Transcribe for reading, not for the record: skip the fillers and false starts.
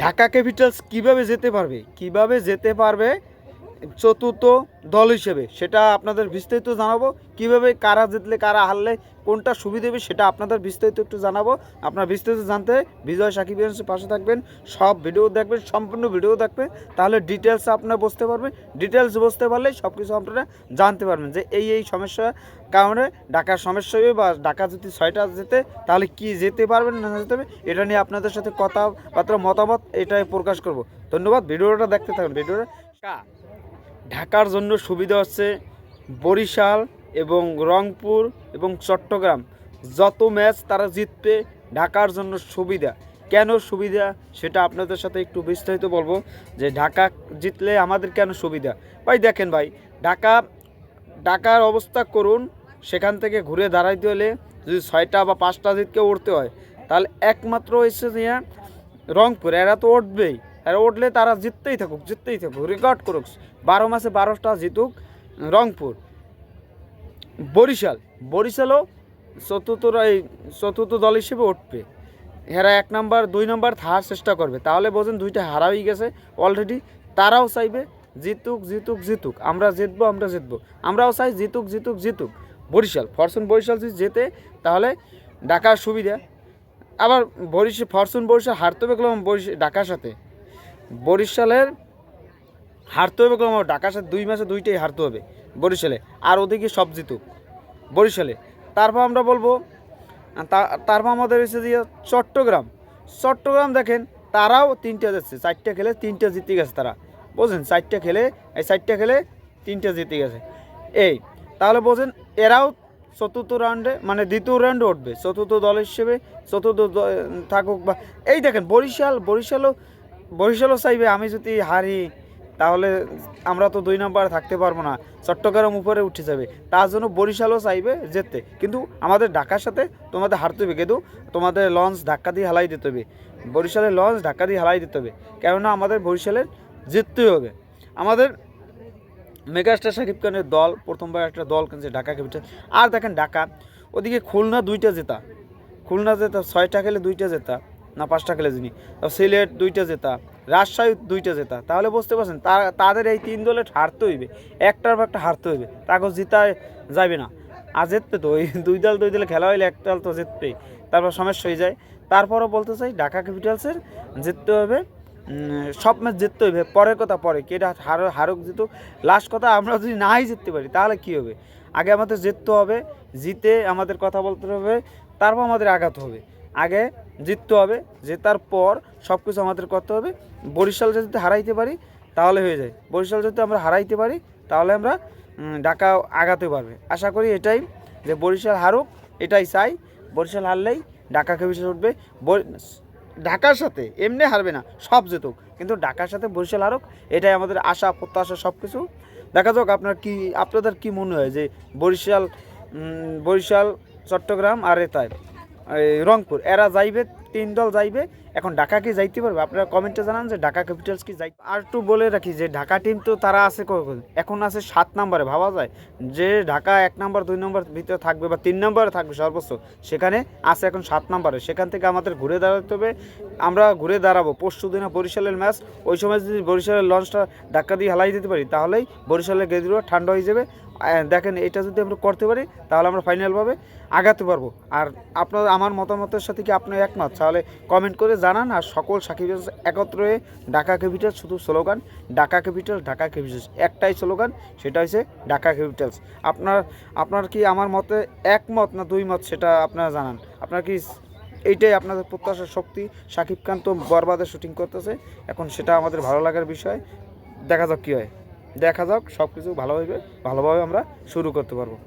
Dhaka Capitals কিভাবে যেতে পারবে চতুর্থ দল হিসেবে, সেটা আপনাদের বিস্তারিত জানাবো। কিভাবে কারা জিতলে কারা হারলে কোনটা সুবিধা হবে সেটা আপনাদের বিস্তারিত একটু জানাবো। আপনার বিস্তারিত জানতে বিজয় সাকিব ইউনিভার্সিটির পাশে থাকবেন, সব ভিডিও দেখবেন, সম্পূর্ণ ভিডিও দেখবেন, তাহলে ডিটেলস আপনারা বুঝতে পারবেন। ডিটেলস বুঝতে পারলে সব কিছু আপনারা জানতে পারবেন যে এই সমস্যার কারণে ঢাকার সমস্যা হবে, বা ঢাকা যদি 6টা যেতে তাহলে কি যেতে পারবেন না যেতে হবে, এটা নিয়ে আপনাদের সাথে কথাবার্তা মতামত এটাই প্রকাশ করব। ধন্যবাদ, ভিডিওটা দেখতে থাকুন। ভিডিওটা ঢাকার জন্য সুবিধা হচ্ছে বরিশাল এবং রংপুর এবং চট্টগ্রাম, যত ম্যাচ তারা জিতবে ঢাকার জন্য সুবিধা। কেন সুবিধা সেটা আপনাদের সাথে একটু বিস্তারিত বলবো, যে ঢাকা জিতলে আমাদের কেন সুবিধা। ভাই দেখেন ভাই, ঢাকার অবস্থা করুন, সেখান থেকে ঘুরে দাঁড়াইতে হলে যদি 6টা বা 5টা জিতকে উঠতে হয়, তাহলে একমাত্র হচ্ছে যে রংপুর, এরা তো উঠবেই, আর উঠলে তারা জিততেই থাকুক রেকর্ড করুক, 12 ম্যাচে 12টা জিতুক রংপুর। বরিশালও চতুর্থ দল হিসেবে উঠবে, এরা 1 নম্বর 2 নম্বর থাকার চেষ্টা করবে। তাহলে বোঝেন 2টা হারাই গেছে অলরেডি। তারাও চাইবে জিতুক, আমরা জিতবো, আমরাও চাই জিতুক বরিশাল যদি জেতে তাহলে ঢাকার সুবিধা। আবার বরিশাল হারতে হবে গেলাম ঢাকার সাথে, বরিশালের হারতে হবে গেলাম ঢাকার সাথে 2 ম্যাচে 2টাই হারতে হবে বরিশালে, আর ওদিকে সব জিতুক বরিশালে। তারপর আমরা বলবো তারপর আমাদের হচ্ছে যে চট্টগ্রাম দেখেন, তারাও 3টা জিতছে, 4টা খেলে 3টা জিতে গেছে তারা, বোঝেন 4টা খেলে 3টা জিতে গেছে। তাহলে বোঝেন এরাও চতুর্থ রাউন্ডে মানে দ্বিতীয় রাউন্ডে উঠবে চতুর্থ দল হিসেবে, থাকুক। বা দেখেন বরিশালও চাইবে আমি যদি হারি তাহলে আমরা তো 2 নম্বরে থাকতে পারবো না, চট্টগ্রাম উপরে উঠে যাবে, তার জন্য বরিশালও চাইবে যেতে। কিন্তু আমাদের ঢাকার সাথে তোমাদের হারতে হবে, কিন্তু তোমাদের লঞ্চ ধাক্কা দিয়ে হালাই দিতে হবে, বরিশালের লঞ্চ ধাক্কা দিয়ে হালাই দিতে হবে, কেননা আমাদের বরিশালের জিততেই হবে। আমাদের মেগাস্টার শাকিব খানের দল প্রথমবার একটা দল কিনছে ঢাকা ক্যাপিটাল। আর দেখেন ঢাকা ওদিকে খুলনা 2টা জেতা, 6টা খেলে 2টা জেতা না 5টা খেলে যিনি, সিলেট 2টা জেতা, রাজশাহী 2টা জেতা। তাহলে বুঝতে পারছেন তাদের এই 3 দলে হারতে হইবে, একটার পর একটা হারতে হইবে, তাকে জিতা যাবে না। আর জিতবে তো ওই 2 দলে খেলা হইলে একটা দল তো জিতবেই, তারপর সমস্যা হয়ে যায়। তারপরও বলতে চাই ঢাকা ক্যাপিটালসের জিততে হবে, সব ম্যাচ জিততে হইবে, পরের কথা পরে, কেটা হারুক জিতুক, লাস্ট কথা আমরা যদি নাই জিততে পারি তাহলে কী হবে। আগে আমাদের জিততে হবে, জিতে আমাদের কথা বলতে হবে, তারপর আমাদের আগাতে হবে। আগে জিততে হবে, জেতার পর সব কিছু আমাদের করতে হবে। বরিশাল যদি হারাইতে পারি তাহলে হয়ে যায়, বরিশাল যদি আমরা হারাইতে পারি তাহলে আমরা ঢাকা আগাতে পারবে। আশা করি এটাই, যে বরিশাল হারুক, এটাই চাই। বরিশাল হারলেই ঢাকা ক্যাপিটাল উঠবে, ঢাকার সাথে এমনি হারবে না, সব জিতুক, কিন্তু ঢাকার সাথে বরিশাল হারুক, এটাই আমাদের আশা প্রত্যাশা। সব কিছু দেখা যাক আপনাদের কি মনে হয়, যে বরিশাল চট্টগ্রাম আর রংপুর এরা যাইবে, 3 দল যাইবে। এখন ঢাকা কি যাইতে পারবে? আপনারা কমেন্টে জানান যে ঢাকা ক্যাপিটালস কি যাই। আর একটু বলে রাখি যে ঢাকা টিম তো তারা আছে এখন আছে 7 নম্বরে, ভাবা যায় যে ঢাকা 1 নম্বর 2 নম্বর ভিতরে থাকবে বা 3 নম্বরে থাকবে সর্বোচ্চ, সেখানে আছে এখন 7 নম্বরে। সেখান থেকে আমাদের ঘুরে দাঁড়াতে হবে, আমরা ঘুরে দাঁড়াবো। পরশু দিনে বরিশালের ম্যাচ, ওই সময় যদি বরিশালের লঞ্চটা ধাক্কা দিয়ে হালাই দিতে পারি তাহলেই বরিশালের গেদিরও ঠান্ডা হয়ে যাবে। দেখেন এটা যদি আমরা করতে পারি তাহলে আমরা ফাইনালভাবে আগাতে পারবো। আর আপনার আমার মতামতের সাথে কি আপনি একমত, তাহলে কমেন্ট করে জানান। আর সকল সাকিব একত্র হয়ে ঢাকা ক্যাপিটালস, শুধু স্লোগান ঢাকা ক্যাপিটালস, একটাই স্লোগান, সেটা হচ্ছে ঢাকা ক্যাপিটালস। আপনার কি আমার মতে একমত না 2 মত, সেটা আপনারা জানান। আপনার কি এইটাই আপনাদের প্রত্যাশার শক্তি? শাকিব খান তো বরবাদের শুটিং করতেছে এখন, সেটা আমাদের ভালো লাগার বিষয়। দেখা যাক কী হয়, সব কিছু ভালোভাবে আমরা শুরু করতে পারবো।